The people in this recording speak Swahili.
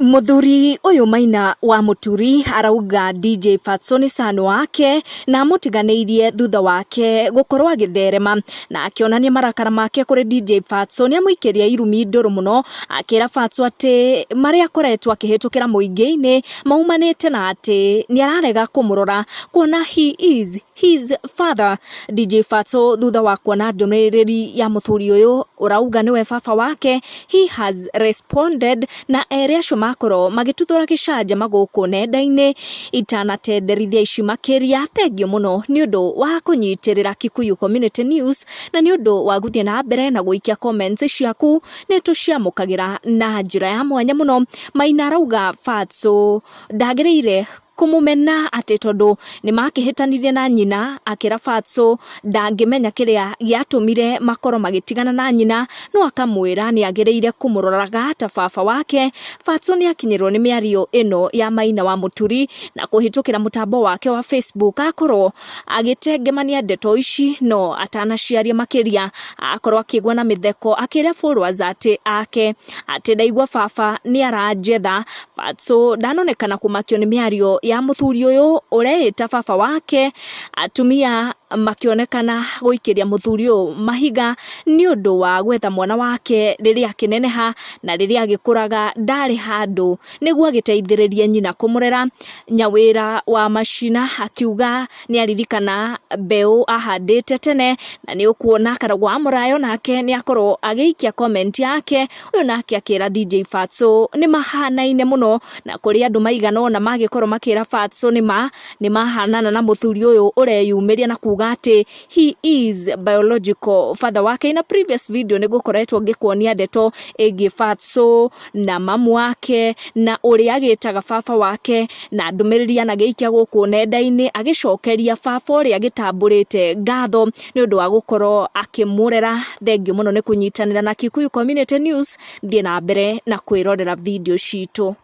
Muthuri uyu Maina wa Muturi arauga DJ Fatso ni cano wake na mutiganeirie thutha wake gukorwo agitherema na akionania marakara make kuri DJ Fatso ni amuikiria irumi nduru muno akira Fatso ati maria akoretwo akihitukira muingi-ini maumanite na ati ni ararega kumurora kuona he is his father. DJ Fatso thutha wa kuona ndomereri ya muthuri uyu urauga niwe baba wake, he has responded na area makoro magituthura gicanja maguku nenda-ini itanatenderithia ici makiria. Thengio muno ni undu wa kunyitirira Kikuyu Community News na ni undu wa guthie na mbere na guikia comments ciaku ni tuciamukagira na njira ya mwanya muno. Maina arauga Fatso ndagereire kumumena ati tondu ni makihitanirie na nyina, akira Fatso ndangimenya kiria giatumire makoro magitigana na nyina, no akamwira ni agereire kumuroraga ta baba wake. Fatso ni akinyirwo ni miario ino ya Maina wa Muturi na kuhitukira mutambo wake wa Facebook akorwo agitengemania ndeto ici no atanaciaria makiria, akorwo akigwa na mitheko akira followers ake ati ndaigwa baba ni aranjetha. Fatso ndanonekana kumakio ni miario ya muthuri uyu ureita baba wake, atumia makionekana guikiria muthuri uyu mahiga ni undu wa gwetha mwana wake riria akineneha na riria agikuraga ndari handu niguo agiteithiririe nyina kumurera. Nyawira wa Machina akiuga ni aririkana mbeu ahandite tene na ni ukuona karagwa amurayo nake ni akorwo agiikia comment yake uyu nake akira DJ Fatso ni mahanaine muno na kuri andu maigana ona magikorwo makira Fatso ni mahanana na muthuri uyu ureyumiria na kuga ati he is biological father wake. Na previous video nigukoretwo ngikuonia ndeto igi Fatso na mamu wake na uria agitaga baba wake na ndumiriri anagiikia guku nenda-ini agicokeria baba uria agitamburite ngatho ni undu wa gukorwo akimurera. Thengio muno ni kunyitanira na Kikuyu Community News. Thie na mbere na kwirorera video citu.